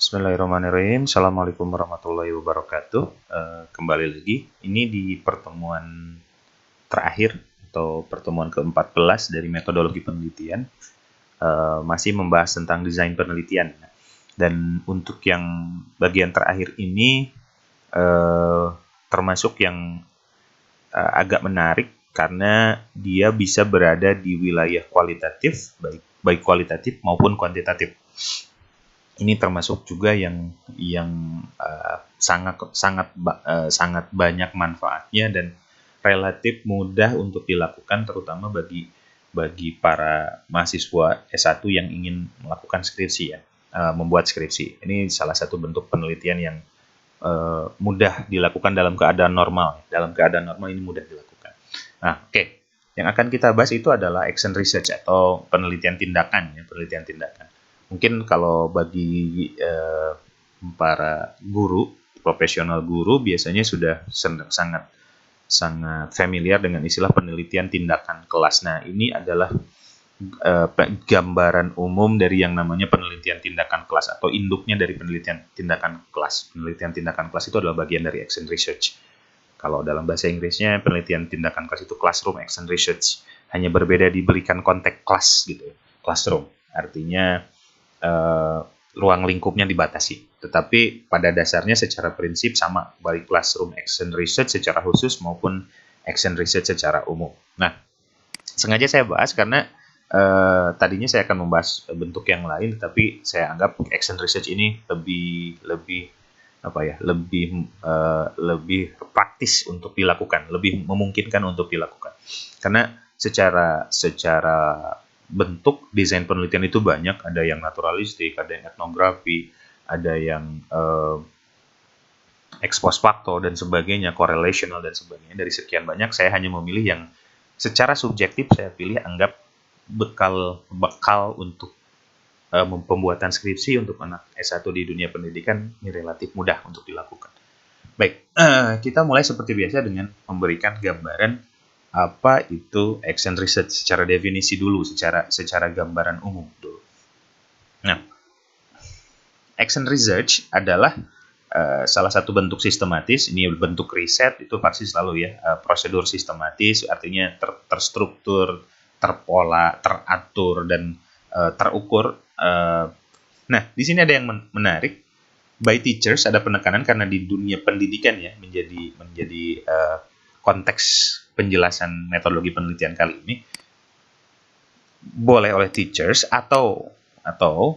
Bismillahirrahmanirrahim. Assalamualaikum warahmatullahi wabarakatuh. Kembali lagi. Ini di pertemuan terakhir atau pertemuan ke-14 dari metodologi penelitian. Masih membahas tentang desain penelitian. Dan untuk yang bagian terakhir ini termasuk yang agak menarik karena dia bisa berada di wilayah kualitatif, baik kualitatif maupun kuantitatif. Ini termasuk juga yang sangat banyak manfaatnya dan relatif mudah untuk dilakukan, terutama bagi para mahasiswa S1 yang ingin melakukan skripsi ya, membuat skripsi. Ini salah satu bentuk penelitian yang mudah dilakukan dalam keadaan normal. Dalam keadaan normal ini mudah dilakukan. Nah, oke. Yang akan kita bahas itu adalah action research atau penelitian tindakan ya, penelitian tindakan. Mungkin kalau bagi para guru, profesional guru biasanya sudah sangat familiar dengan istilah penelitian tindakan kelas. Nah, ini adalah gambaran umum dari yang namanya penelitian tindakan kelas atau induknya dari penelitian tindakan kelas. Penelitian tindakan kelas itu adalah bagian dari action research. Kalau dalam bahasa Inggrisnya penelitian tindakan kelas itu classroom action research. Hanya berbeda diberikan konteks kelas gitu, classroom. Artinya ruang lingkupnya dibatasi, tetapi pada dasarnya secara prinsip sama, baik classroom action research secara khusus maupun action research secara umum. Nah, sengaja saya bahas karena tadinya saya akan membahas bentuk yang lain, tetapi saya anggap action research ini lebih praktis untuk dilakukan, lebih memungkinkan untuk dilakukan, karena secara bentuk desain penelitian itu banyak, ada yang naturalistik, ada yang etnografi, ada yang ex post facto dan sebagainya, correlational dan sebagainya. Dari sekian banyak saya hanya memilih yang secara subjektif saya pilih anggap bekal untuk pembuatan skripsi untuk anak S1 di dunia pendidikan ini relatif mudah untuk dilakukan. Baik, kita mulai seperti biasa dengan memberikan gambaran apa itu action research secara definisi dulu, secara gambaran umum dulu. Nah, action research adalah salah satu bentuk sistematis. Ini bentuk riset itu pasti selalu ya, prosedur sistematis, artinya terstruktur, terpola, teratur dan terukur. Nah, di sini ada yang menarik. By teachers ada penekanan karena di dunia pendidikan ya menjadi konteks penjelasan metodologi penelitian kali ini, boleh oleh teachers atau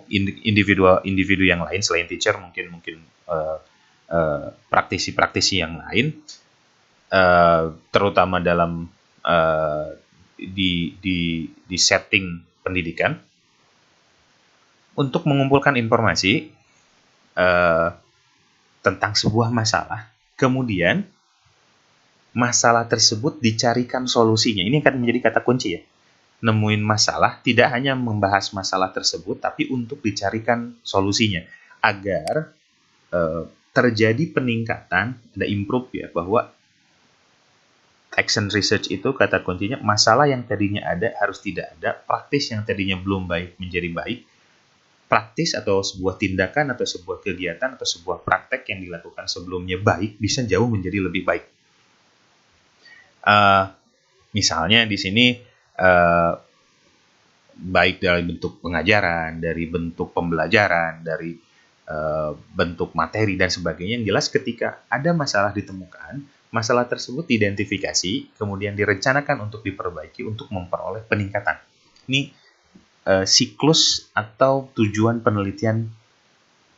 individu yang lain selain teacher, mungkin praktisi yang lain, terutama dalam di setting pendidikan, untuk mengumpulkan informasi tentang sebuah masalah, kemudian masalah tersebut dicarikan solusinya. Ini akan menjadi kata kunci ya. Nemuin masalah, tidak hanya membahas masalah tersebut, tapi untuk dicarikan solusinya. Agar terjadi peningkatan, ada improve ya, bahwa action research itu kata kuncinya, masalah yang tadinya ada harus tidak ada, praktis yang tadinya belum baik menjadi baik, praktis atau sebuah tindakan atau sebuah kegiatan atau sebuah praktek yang dilakukan sebelumnya baik, bisa jauh menjadi lebih baik. Misalnya di sini baik dari bentuk pengajaran, dari bentuk pembelajaran, dari bentuk materi dan sebagainya, yang jelas ketika ada masalah ditemukan, masalah tersebut diidentifikasi, kemudian direncanakan untuk diperbaiki untuk memperoleh peningkatan. Ini siklus atau tujuan penelitian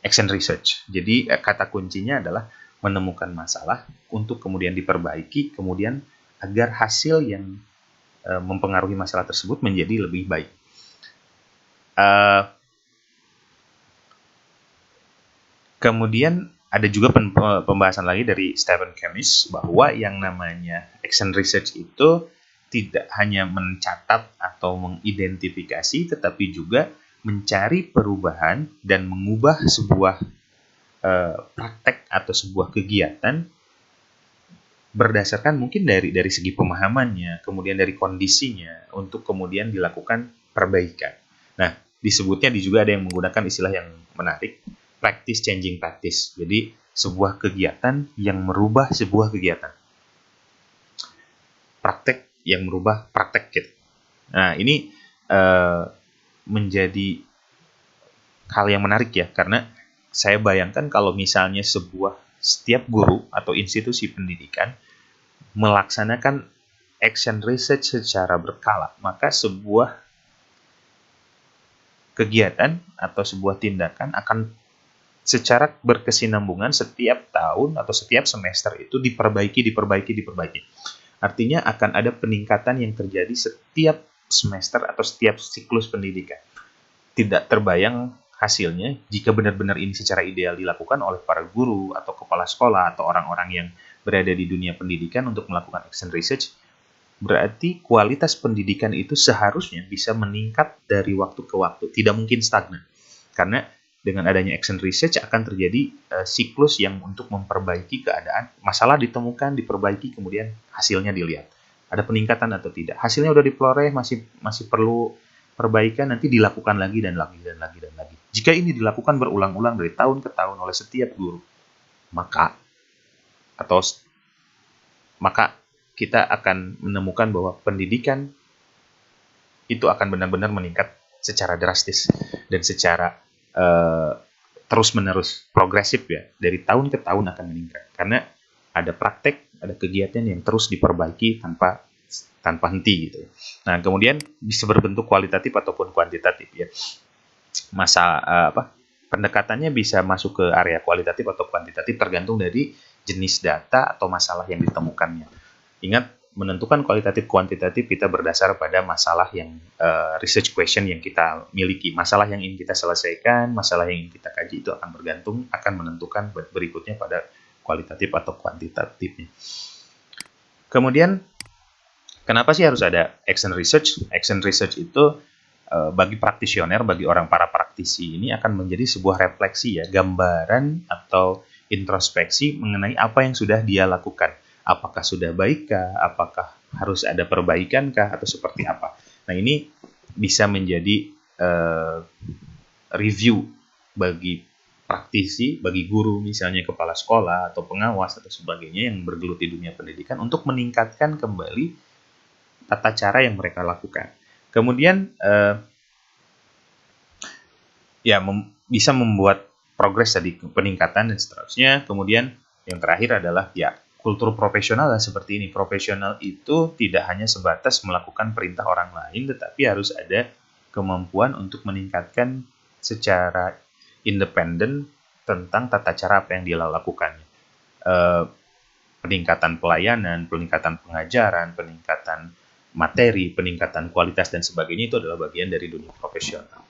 action research. Jadi kata kuncinya adalah menemukan masalah untuk kemudian diperbaiki, kemudian agar hasil yang mempengaruhi masalah tersebut menjadi lebih baik. Kemudian ada juga pembahasan lagi dari Stephen Kemmis bahwa yang namanya action research itu tidak hanya mencatat atau mengidentifikasi, tetapi juga mencari perubahan dan mengubah sebuah praktek atau sebuah kegiatan berdasarkan mungkin dari segi pemahamannya, kemudian dari kondisinya, untuk kemudian dilakukan perbaikan. Nah, disebutnya juga ada yang menggunakan istilah yang menarik, practice changing practice. Jadi sebuah kegiatan yang merubah sebuah kegiatan. Praktek yang merubah praktek gitu. Nah, ini menjadi hal yang menarik ya, karena saya bayangkan kalau misalnya setiap guru atau institusi pendidikan melaksanakan action research secara berkala, maka sebuah kegiatan atau sebuah tindakan akan secara berkesinambungan setiap tahun atau setiap semester itu diperbaiki. Artinya akan ada peningkatan yang terjadi setiap semester atau setiap siklus pendidikan. Tidak terbayang hasilnya jika benar-benar ini secara ideal dilakukan oleh para guru atau kepala sekolah atau orang-orang yang berada di dunia pendidikan untuk melakukan action research. Berarti kualitas pendidikan itu seharusnya bisa meningkat dari waktu ke waktu, tidak mungkin stagnan. Karena dengan adanya action research akan terjadi siklus yang untuk memperbaiki keadaan, masalah ditemukan, diperbaiki, kemudian hasilnya dilihat. Ada peningkatan atau tidak. Hasilnya udah diperoleh, masih perlu perbaikan, nanti dilakukan lagi dan lagi. Jika ini dilakukan berulang-ulang dari tahun ke tahun oleh setiap guru, maka kita akan menemukan bahwa pendidikan itu akan benar-benar meningkat secara drastis dan secara terus-menerus progresif ya, dari tahun ke tahun akan meningkat karena ada praktek, ada kegiatan yang terus diperbaiki tanpa henti gitu. Nah, kemudian bisa berbentuk kualitatif ataupun kuantitatif ya. Pendekatannya bisa masuk ke area kualitatif atau kuantitatif tergantung dari jenis data atau masalah yang ditemukannya. Ingat, menentukan kualitatif kuantitatif kita berdasar pada masalah yang research question yang kita miliki, masalah yang ingin kita selesaikan, masalah yang ingin kita kaji, itu akan menentukan berikutnya pada kualitatif atau kuantitatifnya. Kemudian kenapa sih harus ada action research? Action research itu bagi praktisioner, bagi para praktisi ini akan menjadi sebuah refleksi ya, gambaran atau introspeksi mengenai apa yang sudah dia lakukan. Apakah sudah baikkah? Apakah harus ada perbaikan-kah? Atau seperti apa? Nah, ini bisa menjadi review bagi praktisi, bagi guru, misalnya kepala sekolah atau pengawas atau sebagainya yang bergelut di dunia pendidikan untuk meningkatkan kembali tata cara yang mereka lakukan. Kemudian bisa membuat progres tadi, peningkatan dan seterusnya. Kemudian yang terakhir adalah ya, kultur profesional seperti ini. Profesional itu tidak hanya sebatas melakukan perintah orang lain, tetapi harus ada kemampuan untuk meningkatkan secara independen tentang tata cara apa yang dia lakukan. Peningkatan pelayanan, peningkatan pengajaran, peningkatan materi, peningkatan kualitas dan sebagainya itu adalah bagian dari dunia profesional.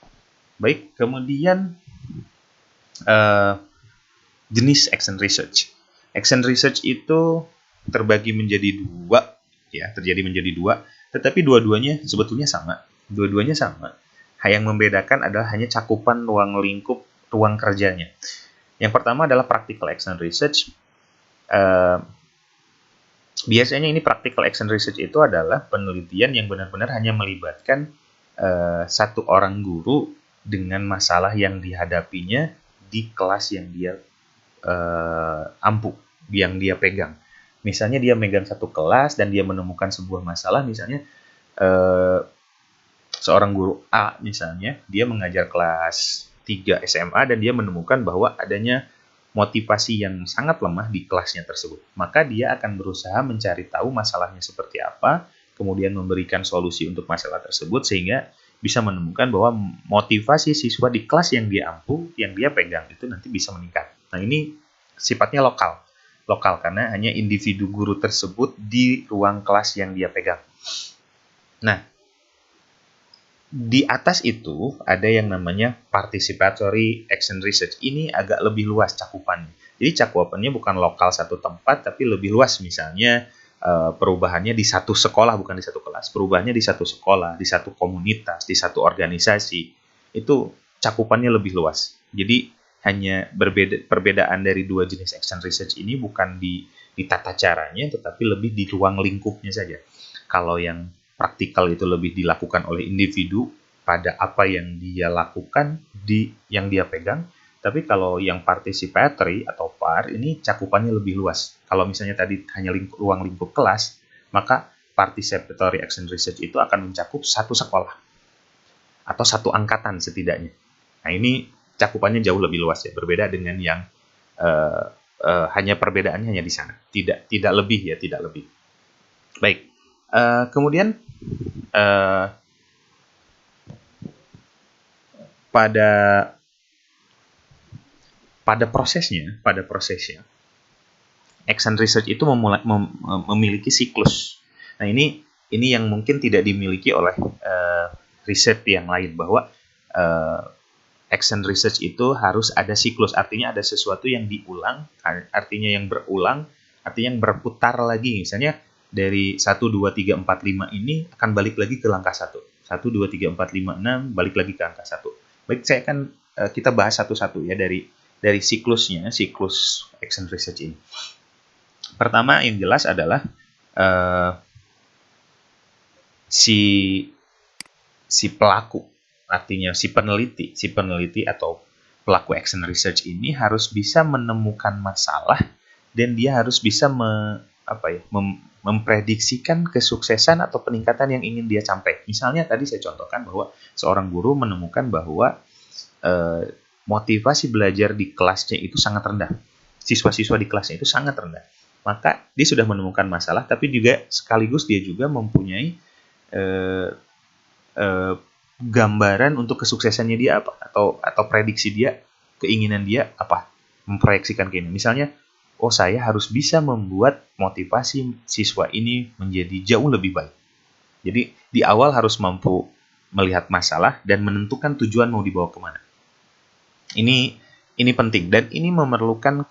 Baik, kemudian jenis action research. Action research itu terjadi menjadi dua, tetapi dua-duanya sebetulnya sama. Yang membedakan adalah hanya cakupan ruang kerjanya. Yang pertama adalah practical action research. Biasanya ini practical action research itu adalah penelitian yang benar-benar hanya melibatkan satu orang guru dengan masalah yang dihadapinya di kelas yang dia yang dia pegang. Misalnya dia megang satu kelas dan dia menemukan sebuah masalah, misalnya seorang guru A misalnya, dia mengajar kelas 3 SMA dan dia menemukan bahwa adanya motivasi yang sangat lemah di kelasnya tersebut. Maka dia akan berusaha mencari tahu masalahnya seperti apa, kemudian memberikan solusi untuk masalah tersebut sehingga bisa menemukan bahwa motivasi siswa di kelas yang dia pegang itu nanti bisa meningkat. Nah, ini sifatnya lokal karena hanya individu guru tersebut di ruang kelas yang dia pegang. Nah, di atas itu ada yang namanya participatory action research. Ini agak lebih luas cakupannya. Jadi cakupannya bukan lokal satu tempat, tapi lebih luas. Misalnya perubahannya di satu sekolah, bukan di satu kelas. Perubahannya di satu sekolah, di satu komunitas, di satu organisasi. Itu cakupannya lebih luas. Jadi hanya perbedaan dari dua jenis action research ini bukan di tata caranya, tetapi lebih di ruang lingkupnya saja. Kalau yang praktikal itu lebih dilakukan oleh individu pada apa yang dia lakukan yang dia pegang, Tapi kalau yang participatory atau PAR ini cakupannya lebih luas. Kalau misalnya tadi hanya ruang lingkup kelas, maka participatory action research itu akan mencakup satu sekolah atau satu angkatan setidaknya. Nah, ini cakupannya jauh lebih luas ya, berbeda dengan yang hanya perbedaannya hanya di sana. Tidak lebih ya, tidak lebih. Baik. Kemudian pada prosesnya, action research itu memiliki siklus. Nah, ini yang mungkin tidak dimiliki oleh riset yang lain, bahwa action research itu harus ada siklus, artinya ada sesuatu yang diulang, artinya yang berulang, artinya yang berputar lagi. Misalnya dari 1, 2, 3, 4, 5 ini akan balik lagi ke langkah 1. 1, 2, 3, 4, 5, 6, balik lagi ke angka 1. Baik, saya akan kita bahas satu-satu ya dari siklusnya, siklus action research ini. Pertama yang jelas adalah si pelaku, artinya si peneliti atau pelaku action research ini harus bisa menemukan masalah dan dia harus bisa memprediksikan kesuksesan atau peningkatan yang ingin dia capai. Misalnya tadi saya contohkan bahwa seorang guru menemukan bahwa motivasi belajar di kelasnya itu sangat rendah. Siswa-siswa di kelasnya itu sangat rendah. Maka dia sudah menemukan masalah, tapi juga sekaligus dia juga mempunyai gambaran untuk kesuksesannya dia apa, atau prediksi dia, keinginan dia apa, memproyeksikan ke ini. Misalnya, saya harus bisa membuat motivasi siswa ini menjadi jauh lebih baik. Jadi di awal harus mampu melihat masalah dan menentukan tujuan mau dibawa kemana. Ini penting dan ini memerlukan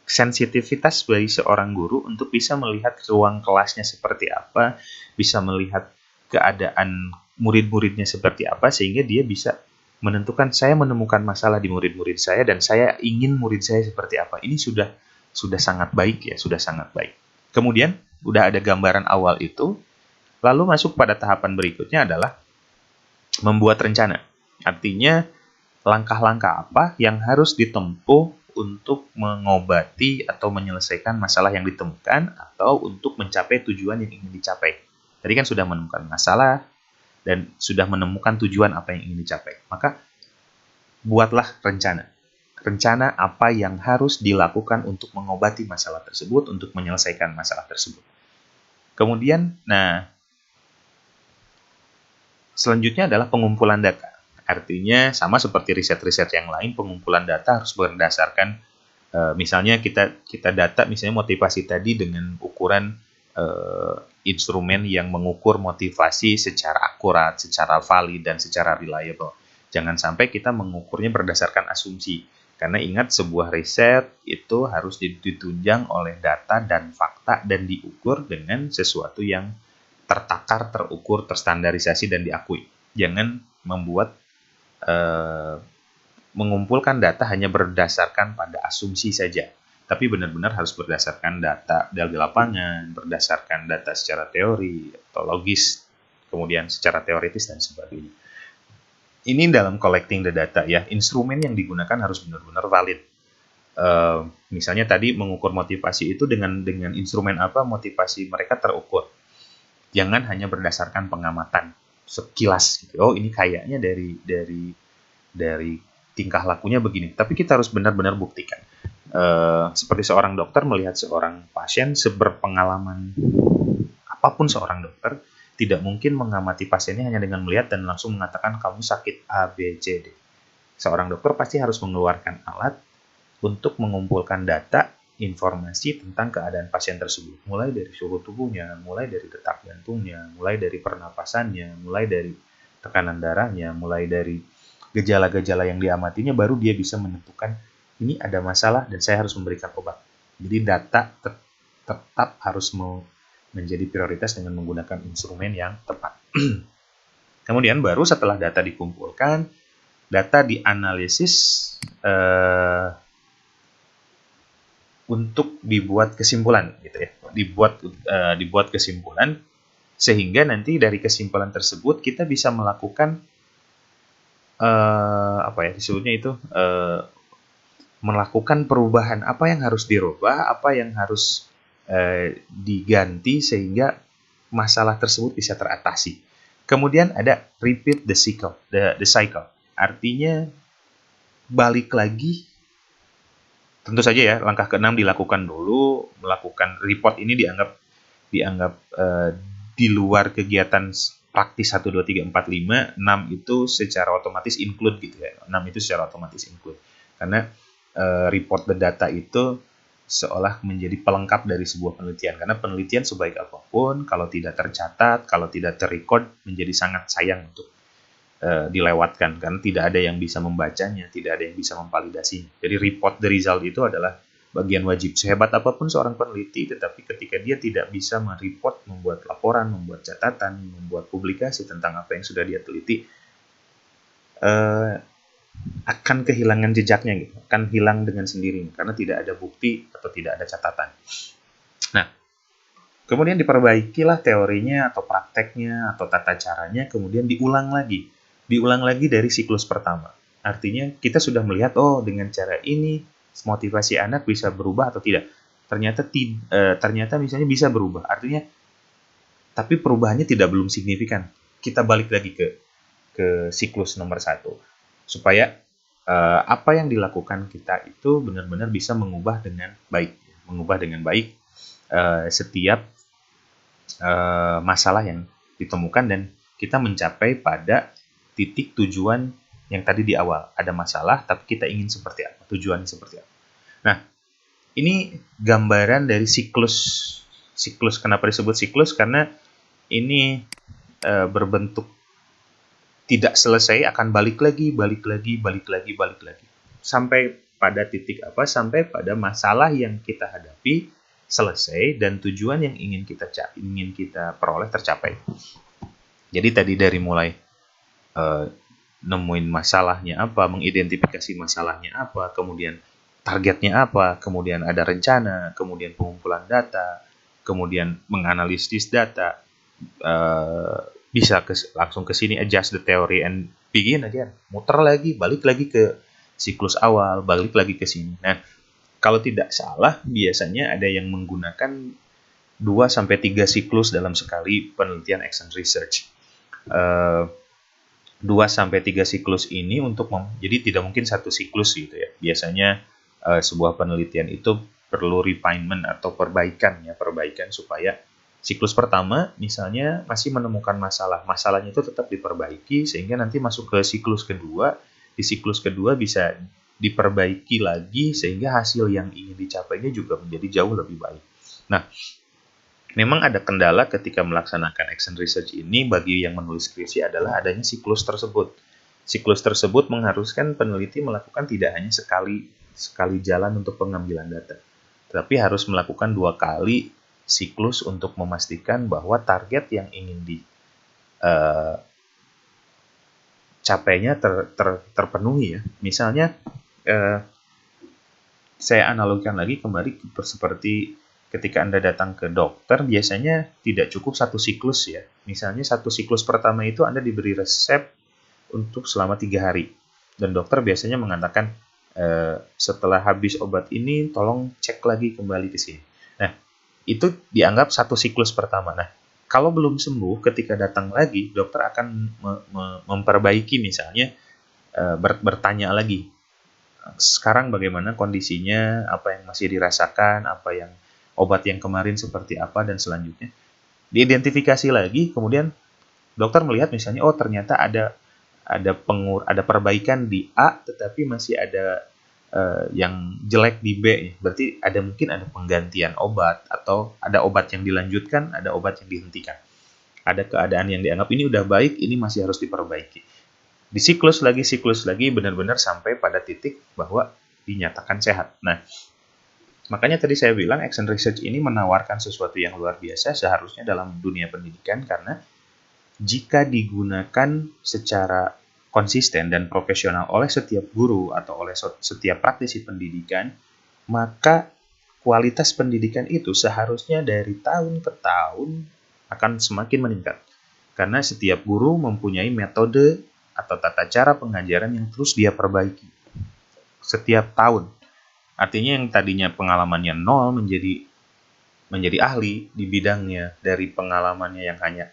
sensitivitas bagi seorang guru untuk bisa melihat ruang kelasnya seperti apa, bisa melihat keadaan murid-muridnya seperti apa, sehingga dia bisa menentukan, saya menemukan masalah di murid-murid saya dan saya ingin murid saya seperti apa. Ini sudah sangat baik ya, sudah sangat baik. Kemudian udah ada gambaran awal itu, lalu masuk pada tahapan berikutnya adalah membuat rencana. Artinya langkah-langkah apa yang harus ditempuh untuk mengobati atau menyelesaikan masalah yang ditemukan atau untuk mencapai tujuan yang ingin dicapai. Tadi kan sudah menemukan masalah dan sudah menemukan tujuan apa yang ingin dicapai. Maka buatlah rencana. Rencana apa yang harus dilakukan untuk mengobati masalah tersebut, untuk menyelesaikan masalah tersebut. Kemudian, selanjutnya adalah pengumpulan data. Artinya sama seperti riset-riset yang lain, pengumpulan data harus berdasarkan misalnya kita data misalnya motivasi tadi dengan ukuran instrumen yang mengukur motivasi secara akurat, secara valid dan secara reliable. Jangan sampai kita mengukurnya berdasarkan asumsi. Karena ingat, sebuah riset itu harus ditunjang oleh data dan fakta dan diukur dengan sesuatu yang tertakar, terukur, terstandarisasi dan diakui. Jangan membuat mengumpulkan data hanya berdasarkan pada asumsi saja, tapi benar-benar harus berdasarkan data dari lapangan, berdasarkan data secara teori atau logis, kemudian secara teoritis dan sebagainya. Ini dalam collecting the data ya, instrumen yang digunakan harus benar-benar valid. Misalnya tadi mengukur motivasi itu dengan instrumen apa motivasi mereka terukur. Jangan hanya berdasarkan pengamatan sekilas gitu. Ini kayaknya dari tingkah lakunya begini, tapi kita harus benar-benar buktikan. Seperti seorang dokter melihat seorang pasien, seberpengalaman apapun seorang dokter, tidak mungkin mengamati pasiennya hanya dengan melihat dan langsung mengatakan kamu sakit A, B, C, D. Seorang dokter pasti harus mengeluarkan alat untuk mengumpulkan data, informasi tentang keadaan pasien tersebut. Mulai dari suhu tubuhnya, mulai dari detak jantungnya, mulai dari pernapasannya, mulai dari tekanan darahnya, mulai dari gejala-gejala yang diamatinya, baru dia bisa menentukan ini ada masalah dan saya harus memberikan obat. Jadi data tetap harus menjadi prioritas dengan menggunakan instrumen yang tepat. Kemudian baru setelah data dikumpulkan, data dianalisis untuk dibuat kesimpulan, gitu ya. Dibuat kesimpulan sehingga nanti dari kesimpulan tersebut kita bisa melakukan apa ya disebutnya itu, melakukan perubahan, apa yang harus dirubah, apa yang harus diganti sehingga masalah tersebut bisa teratasi. Kemudian ada repeat the cycle. Artinya balik lagi, tentu saja ya, langkah ke-6 dilakukan dulu, melakukan report ini dianggap di luar kegiatan praktis 1, 2, 3, 4, 5, 6 itu secara otomatis include gitu ya. 6 itu secara otomatis include. Karena report the data itu seolah menjadi pelengkap dari sebuah penelitian. Karena penelitian sebaik apapun, kalau tidak tercatat, kalau tidak terrecord, menjadi sangat sayang untuk dilewatkan. Karena tidak ada yang bisa membacanya, tidak ada yang bisa memvalidasinya. Jadi report the result itu adalah bagian wajib. Sehebat apapun seorang peneliti, tetapi ketika dia tidak bisa mereport, membuat laporan, membuat catatan, membuat publikasi tentang apa yang sudah dia teliti, akan kehilangan jejaknya gitu, akan hilang dengan sendirinya karena tidak ada bukti atau tidak ada catatan. Nah, kemudian diperbaikilah teorinya atau prakteknya atau tata caranya, kemudian diulang lagi dari siklus pertama. Artinya kita sudah melihat, oh dengan cara ini motivasi anak bisa berubah atau tidak. Ternyata misalnya bisa berubah. Artinya, tapi perubahannya belum signifikan. Kita balik lagi ke siklus nomor 1. Supaya apa yang dilakukan kita itu benar-benar bisa mengubah dengan baik setiap masalah yang ditemukan dan kita mencapai pada titik tujuan yang tadi di awal. Ada masalah, tapi kita ingin seperti apa, tujuannya seperti apa. Nah, ini gambaran dari siklus. Kenapa disebut siklus? Karena ini berbentuk tidak selesai, akan balik lagi. Sampai pada titik apa? Sampai pada masalah yang kita hadapi selesai dan tujuan yang ingin kita peroleh tercapai. Jadi tadi dari mulai nemuin masalahnya apa, mengidentifikasi masalahnya apa, kemudian targetnya apa, kemudian ada rencana, kemudian pengumpulan data, kemudian menganalisis data, bisa langsung ke sini, adjust the theory and begin again, muter lagi, balik lagi ke siklus awal, balik lagi ke sini. Nah, kalau tidak salah biasanya ada yang menggunakan 2-3 siklus dalam sekali penelitian action research. 2-3 siklus ini jadi tidak mungkin satu siklus gitu ya. Biasanya sebuah penelitian itu perlu refinement atau perbaikan supaya siklus pertama misalnya masih menemukan masalahnya itu tetap diperbaiki sehingga nanti masuk ke siklus kedua. Di siklus kedua bisa diperbaiki lagi sehingga hasil yang ingin dicapainya juga menjadi jauh lebih baik. Nah, memang ada kendala ketika melaksanakan action research ini bagi yang menulis skripsi adalah adanya siklus tersebut. Siklus tersebut mengharuskan peneliti melakukan tidak hanya sekali jalan untuk pengambilan data, tapi harus melakukan 2 kali siklus untuk memastikan bahwa target yang ingin dicapainya terpenuhi ya. Misalnya saya analogikan lagi kembali seperti ketika Anda datang ke dokter, biasanya tidak cukup satu siklus ya. Misalnya satu siklus pertama itu Anda diberi resep untuk selama 3 hari. Dan dokter biasanya mengatakan, setelah habis obat ini, tolong cek lagi kembali ke sini. Nah, itu dianggap satu siklus pertama. Nah, kalau belum sembuh, ketika datang lagi, dokter akan memperbaiki misalnya, bertanya lagi, sekarang bagaimana kondisinya, apa yang masih dirasakan, obat yang kemarin seperti apa, dan selanjutnya. Diidentifikasi lagi, kemudian dokter melihat misalnya, oh ternyata ada perbaikan di A, tetapi masih ada yang jelek di B. Berarti mungkin ada penggantian obat, atau ada obat yang dilanjutkan, ada obat yang dihentikan. Ada keadaan yang dianggap ini udah baik, ini masih harus diperbaiki. Di siklus lagi, benar-benar sampai pada titik bahwa dinyatakan sehat. Nah, makanya tadi saya bilang action research ini menawarkan sesuatu yang luar biasa seharusnya dalam dunia pendidikan, karena jika digunakan secara konsisten dan profesional oleh setiap guru atau oleh setiap praktisi pendidikan, maka kualitas pendidikan itu seharusnya dari tahun ke tahun akan semakin meningkat. Karena setiap guru mempunyai metode atau tata cara pengajaran yang terus dia perbaiki setiap tahun. Artinya yang tadinya pengalamannya 0 menjadi ahli di bidangnya, dari pengalamannya yang hanya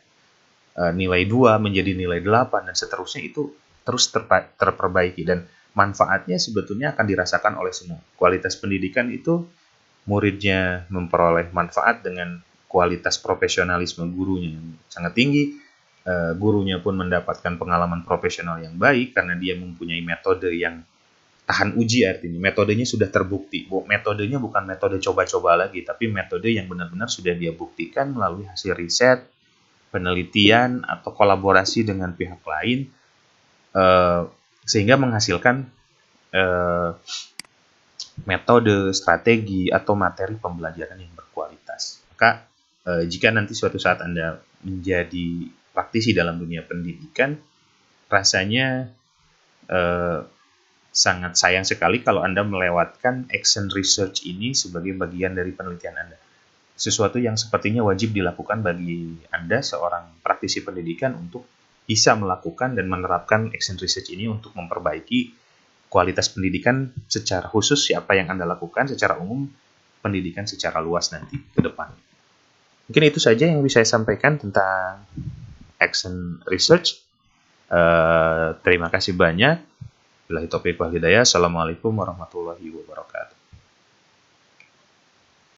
nilai 2 menjadi nilai 8 dan seterusnya, itu terus terperbaiki, dan manfaatnya sebetulnya akan dirasakan oleh semua. Kualitas pendidikan itu muridnya memperoleh manfaat dengan kualitas profesionalisme gurunya yang sangat tinggi, gurunya pun mendapatkan pengalaman profesional yang baik karena dia mempunyai metode yang tahan uji. Artinya metodenya sudah terbukti. Metodenya bukan metode coba-coba lagi, tapi metode yang benar-benar sudah dia buktikan melalui hasil riset, penelitian, atau kolaborasi dengan pihak lain, sehingga menghasilkan metode, strategi, atau materi pembelajaran yang berkualitas. Maka jika nanti suatu saat Anda menjadi praktisi dalam dunia pendidikan, rasanya sangat sayang sekali kalau Anda melewatkan action research ini sebagai bagian dari penelitian Anda. Sesuatu yang sepertinya wajib dilakukan bagi Anda seorang praktisi pendidikan untuk bisa melakukan dan menerapkan action research ini untuk memperbaiki kualitas pendidikan secara khusus. Apa yang Anda lakukan secara umum, pendidikan secara luas nanti ke depan. Mungkin itu saja yang bisa saya sampaikan tentang action research. Terima kasih banyak. Billahi taufiq wal hidayah. Assalamualaikum warahmatullahi wabarakatuh.